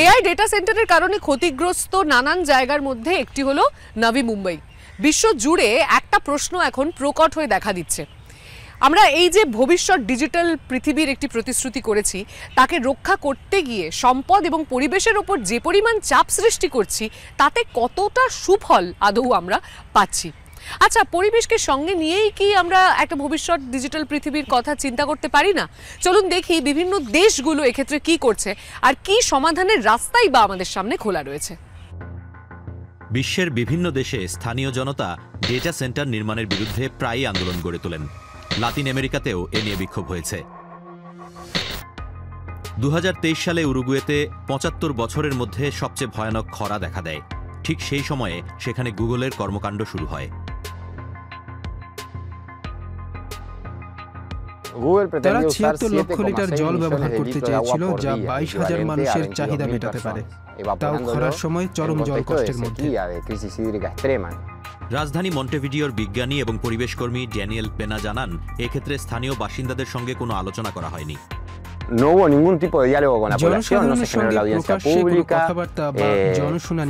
AI data সেন্টারের কারণে ক্ষতিগ্রস্ত নানান জায়গার মধ্যে একটি হলো নবি মুম্বাই। বিশ্ব জুড়ে একটা প্রশ্ন এখন প্রকট হয়ে দেখা দিচ্ছে, আমরা এই যে ভবিষ্যৎ ডিজিটাল পৃথিবীর একটি প্রতিশ্রুতি করেছি তাকে রক্ষা করতে গিয়ে সম্পদ এবং পরিবেশের ওপর যে পরিমাণ চাপ সৃষ্টি করছি তাতে কতটা সুফল আদৌ আমরা পাচ্ছি। আচ্ছা, পরিবেশকে সঙ্গে নিয়েই কি আমরা একটা ভবিষ্যৎ ডিজিটাল পৃথিবীর কথা চিন্তা করতে পারি না? চলুন দেখি বিভিন্ন দেশগুলো এক্ষেত্রে কি করছে আর কি সমাধানের রাস্তাই বা আমাদের সামনে খোলা রয়েছে। বিশ্বের বিভিন্ন দেশে স্থানীয় জনতা ডেটা সেন্টার নির্মাণের বিরুদ্ধে প্রায়ই আন্দোলন গড়ে তোলেন। লাতিন আমেরিকাতেও এ নিয়ে বিক্ষোভ হয়েছে। 2023 সালে উরুগুয়েতে 75 বছরের মধ্যে সবচেয়ে ভয়ানক খরা দেখা দেয়। ঠিক সেই সময়ে সেখানে গুগলের কর্মকাণ্ড শুরু হয়। তারা 76 লক্ষ লিটার জল ব্যবহার করতে চেয়েছিল, যা 22,000 মানুষের চাহিদা মেটাতে পারে, তাও খরার সময় চরম জল কষ্টের মধ্যে। রাজধানী মন্টেভিডিওর বিজ্ঞানী এবং পরিবেশকর্মী ড্যানিয়েল পেনা জানান, এক্ষেত্রে স্থানীয় বাসিন্দাদের সঙ্গে কোনো আলোচনা করা হয়নি। No hubo ningún tipo de diálogo con la población, no se generó la audiencia pública,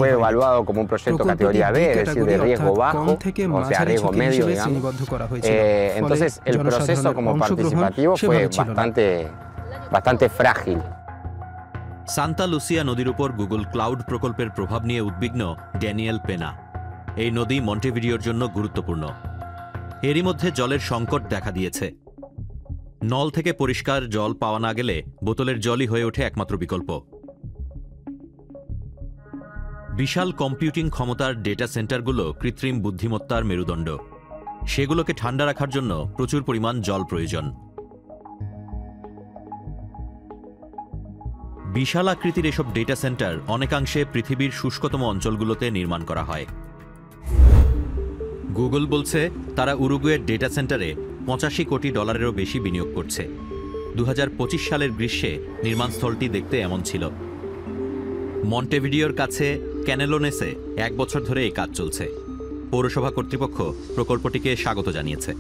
fue evaluado como un proyecto categoría B, es decir, de riesgo bajo, o sea, riesgo medio, digamos. Entonces, el proceso como participativo fue bastante frágil. Santa Lucia নদীর উপর Google cloud প্রকল্পের প্রভাব নিয়ে উদ্বিগ্ন Daniel পেনা। এই নদী মন্টেভিডিওর জন্য গুরুত্বপূর্ণ। এরই মধ্যে জলের সংকট দেখা দিয়েছে। নল থেকে পরিষ্কার জল পাওয়া না গেলে বোতলের জলই হয়ে ওঠে একমাত্র বিকল্প। বিশাল কম্পিউটিং ক্ষমতার ডেটা সেন্টারগুলো কৃত্রিম বুদ্ধিমত্তার মেরুদণ্ড। সেগুলোকে ঠান্ডা রাখার জন্য প্রচুর পরিমাণ জল প্রয়োজন। বিশাল আকৃতির এসব ডেটা সেন্টার অনেকাংশে পৃথিবীর শুষ্কতম অঞ্চলগুলোতে নির্মাণ করা হয়। গুগল বলছে তারা উরুগুয়ের ডেটা সেন্টারে $85 কোটিরও বেশি বিনিয়োগ করছে। 2025 সালের গ্রীষ্মে নির্মাণস্থলটি দেখতে এমন ছিল। মন্টেভিডিওর কাছে ক্যানেলোনেসে 1 বছর ধরে এই কাজ চলছে। পৌরসভা কর্তৃপক্ষ প্রকল্পটিকে স্বাগত জানিয়েছে।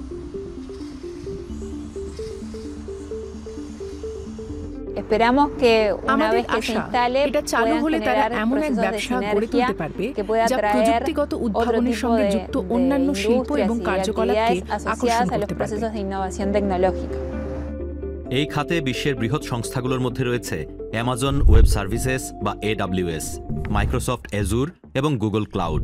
আমাদের আশা, এটা চালু হলে তারা এমন এক ব্যবসা গড়ে তুলতে পারবে যা প্রযুক্তিগত উদ্ভাবনের সঙ্গে যুক্ত অন্যান্য শিল্প এবং কার্যকলাপকে আকর্ষণ করতে পারবে। এই খাতে বিশ্বের বৃহৎ সংস্থাগুলোর মধ্যে রয়েছে অ্যামাজন ওয়েব সার্ভিসেস বা AWS, মাইক্রোসফট অ্যাজুর এবং গুগল ক্লাউড।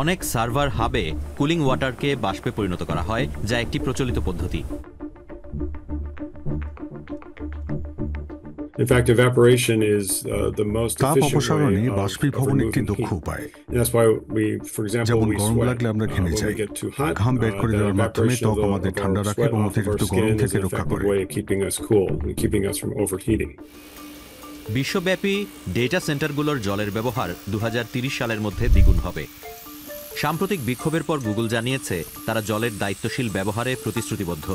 অনেক সার্ভার হাবে কুলিং ওয়াটারকে বাষ্পে পরিণত করা হয়, যা একটি প্রচলিত পদ্ধতি। In fact, evaporation is the most efficient way বাষ্পীভবন একটি দক্ষ উপায়। That's why we, for example, যেমন we গরম sweat লাগলে আমরা ঘেমে when যাই। we get too hot. ঘাম বের করে দেওয়ার মাধ্যমে Evaporation ত্বক আমাদের of our ঠান্ডা রাখে sweat এবং off of our অতিরিক্ত গরম skin is থেকে an রক্ষা effective করে। way of keeping us cool and keeping us from overheating. বিশ্বব্যাপী ডেটা সেন্টারগুলোর জলের ব্যবহার 2030 সালের মধ্যে দ্বিগুণ হবে। সাম্প্রতিক বিক্ষোভের পর গুগল জানিয়েছে তারা জলের দায়িত্বশীল ব্যবহারে প্রতিশ্রুতিবদ্ধ।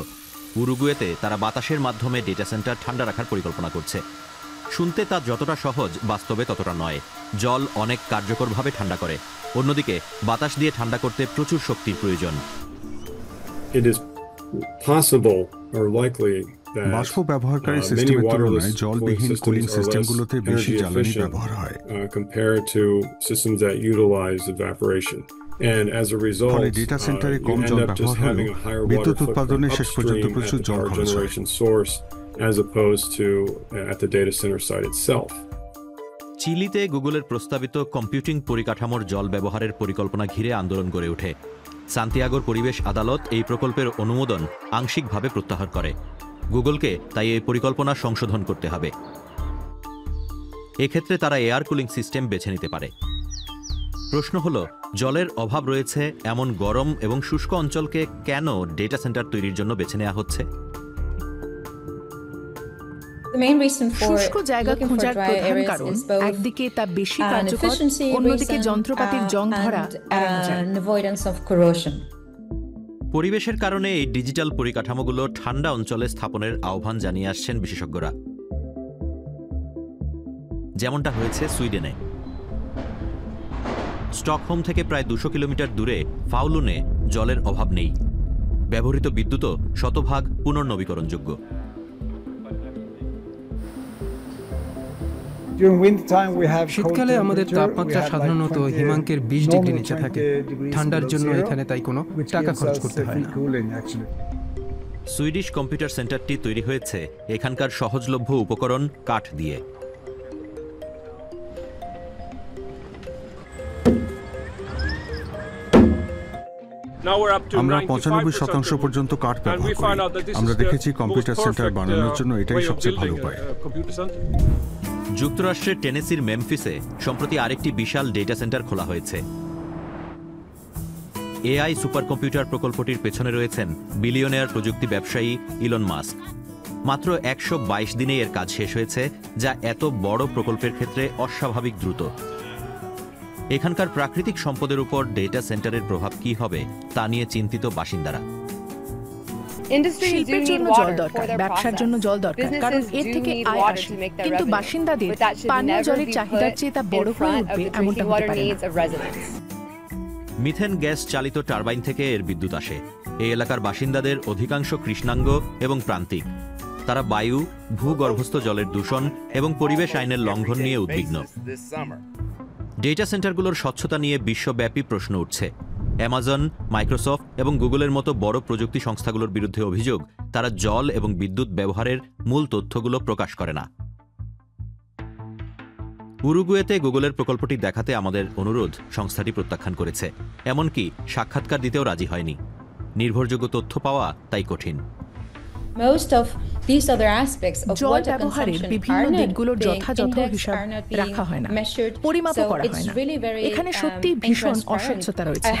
উরুগুয়েতে তারা বাতাসের মাধ্যমে ডেটা সেন্টার ঠান্ডা রাখার পরিকল্পনা করছে। শুনতে তা যতটা সহজ, বাস্তবে ততটা নয়। জল অনেক কার্যকরভাবে ঠান্ডা করে, অন্যদিকে বাতাস দিয়ে ঠান্ডা করতে প্রচুর শক্তির প্রয়োজন। It is possible or likely that বাষ্প ব্যবহারকারী সিস্টেমের তুলনায় জলবিহীন কুলিং সিস্টেমগুলোতে বেশি জ্বালানি ব্যবহার হয় compared to systems that utilize evaporation. And as a result, ফলে ডেটা সেন্টারে কম you জল end up just ব্যবহার having হলেও a higher water বিদ্যুৎ footprint উৎপাদনে শেষ পর্যন্ত upstream প্রচুর at the জল power খরচ হয়। generation source as opposed to at the data center site itself. চিলিতে গুগলের প্রস্তাবিত কম্পিউটিং পরিকাঠামোর জল ব্যবহারের পরিকল্পনা ঘিরে আন্দোলন গড়ে ওঠে। সান্তিয়াগোর পরিবেশ আদালত এই প্রকল্পের অনুমোদন আংশিকভাবে প্রত্যাহার করে। গুগলকে তাই এই পরিকল্পনা সংশোধন করতে হবে। এক্ষেত্রে তারা এয়ার কুলিং সিস্টেম বেছে নিতে পারে। প্রশ্ন হলো, জলের অভাব রয়েছে এমন গরম এবং শুষ্ক অঞ্চলকে কেন ডেটা সেন্টার তৈরির জন্য বেছে নেওয়া হচ্ছে? শুষ্ক জায়গা খোঁজার প্রধান কারণ একদিকে তা বেশি কার্যকর, অন্যদিকে যন্ত্রপাতির জং ধরা এড়ানো যায়। পরিবেশের কারণে এই ডিজিটাল পরিকাঠামোগুলো ঠান্ডা অঞ্চলে স্থাপনের আহ্বান জানিয়ে আসছেন বিশেষজ্ঞরা। যেমনটা হয়েছে সুইডেনে। স্টকহোম থেকে প্রায় 200 কিলোমিটার দূরে ফাউলুনে জলের অভাব নেই। ব্যবহৃত বিদ্যুৎও শতভাগ পুনর্নবীকরণযোগ্য। শীতকালে আমাদের তাপমাত্রা সাধারণত হিমাঙ্কের 20 ডিগ্রি নিচে থাকে। ঠান্ডার জন্য এখানে তাই কোনো টাকা খরচ করতে হয় না। সুইডিশ কম্পিউটার সেন্টারটি তৈরি হয়েছে এখানকার সহজলভ্য উপকরণ কাঠ দিয়ে। আমরা 95% পর্যন্ত কাঠ ব্যবহার করি। আমরা দেখেছি কম্পিউটার সেন্টার বানানোর জন্য এটাই সবচেয়ে ভালো উপায়। যুক্তরাষ্ট্রের টেনেসির মেমফিসে সম্প্রতি আরেকটি বিশাল ডেটা সেন্টার খোলা হয়েছে। এআই সুপার কম্পিউটার প্রকল্পটির পেছনে রয়েছেন বিলিয়নিয়ার প্রযুক্তি ব্যবসায়ী ইলন মাস্ক। মাত্র 122 দিনে এর কাজ শেষ হয়েছে, যা এত বড় প্রকল্পের ক্ষেত্রে অস্বাভাবিক দ্রুত। এখানকার প্রাকৃতিক সম্পদের উপর ডেটা সেন্টারের প্রভাব কি হবে তা নিয়ে চিন্তিত বাসিন্দারা। শিল্পের জন্য জল দরকার, ব্যবসার জন্য জল দরকার, কারণ এর থেকে আয় আসে, কিন্তু বাসিন্দাদের পানীয় জলের চাহিদার চেয়ে তা বড় হয়ে উঠবে এমনটা হতে পারে না। মিথেন গ্যাস চালিত টারবাইন থেকে এর বিদ্যুৎ আসে। এই এলাকার বাসিন্দাদের অধিকাংশ কৃষ্ণাঙ্গ এবং প্রান্তিক। তারা বায়ু, ভূগর্ভস্থ জলের দূষণ এবং পরিবেশ আইনের লঙ্ঘন নিয়ে উদ্বিগ্ন। ডেটা সেন্টারগুলোর স্বচ্ছতা নিয়ে বিশ্বব্যাপী প্রশ্ন উঠছে। অ্যামাজন, মাইক্রোসফট এবং গুগলের মতো বড় প্রযুক্তি সংস্থাগুলোর বিরুদ্ধে অভিযোগ, তারা জল এবং বিদ্যুৎ ব্যবহারের মূল তথ্যগুলো প্রকাশ করে না। উরুগুয়েতে গুগলের প্রকল্পটি দেখাতে আমাদের অনুরোধ সংস্থাটি প্রত্যাখ্যান করেছে। এমনকি সাক্ষাৎকার দিতেও রাজি হয়নি। নির্ভরযোগ্য তথ্য পাওয়া তাই কঠিন। জল ব্যবহারের বিভিন্ন দিকগুলোর যথাযথ হিসাব রাখা হয় না, পরিমাপও করা হয় না। এখানে সত্যি ভীষণ অস্বচ্ছতা রয়েছে।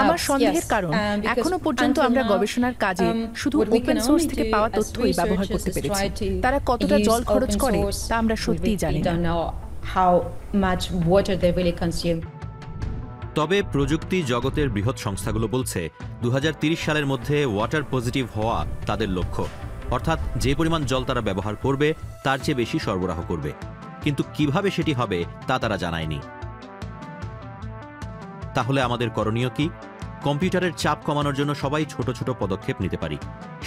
আমার সন্দেহের কারণ, এখনো পর্যন্ত আমরা গবেষণার কাজে শুধু ওপেন সোর্স থেকে পাওয়া তথ্যই ব্যবহার করতে পেরেছি। তারা কতটা জল খরচ করে তা আমরা সত্যিই জানি না। তবে প্রযুক্তি জগতের বৃহৎ সংস্থাগুলো বলছে 2030 সালের মধ্যে ওয়াটার পজিটিভ হওয়া তাদের লক্ষ্য। অর্থাৎ যে পরিমাণ জল তারা ব্যবহার করবে তার চেয়ে বেশি সরবরাহ করবে। কিন্তু কিভাবে সেটি হবে তা তারা জানায়নি। তাহলে আমাদের করণীয় কি? কম্পিউটারের চাপ কমানোর জন্য সবাই ছোট ছোট পদক্ষেপ নিতে পারি।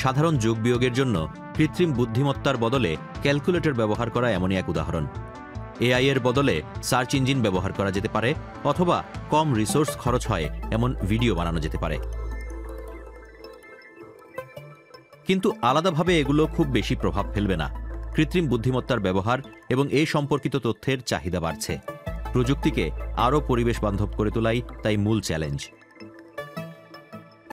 সাধারণ যোগ বিয়োগের জন্য কৃত্রিম বুদ্ধিমত্তার বদলে ক্যালকুলেটর ব্যবহার করা এমনই এক উদাহরণ। এআই এর বদলে সার্চ ইঞ্জিন ব্যবহার করা যেতে পারে, অথবা কম রিসোর্স খরচ হয় এমন ভিডিও বানানো যেতে পারে। কিন্তু আলাদাভাবে এগুলো খুব বেশি প্রভাব ফেলবে না। কৃত্রিম বুদ্ধিমত্তার ব্যবহার এবং এই সম্পর্কিত তথ্যের চাহিদা বাড়ছে। প্রযুক্তিকে আরও পরিবেশ বান্ধব করে তোলাই তাই মূল চ্যালেঞ্জ।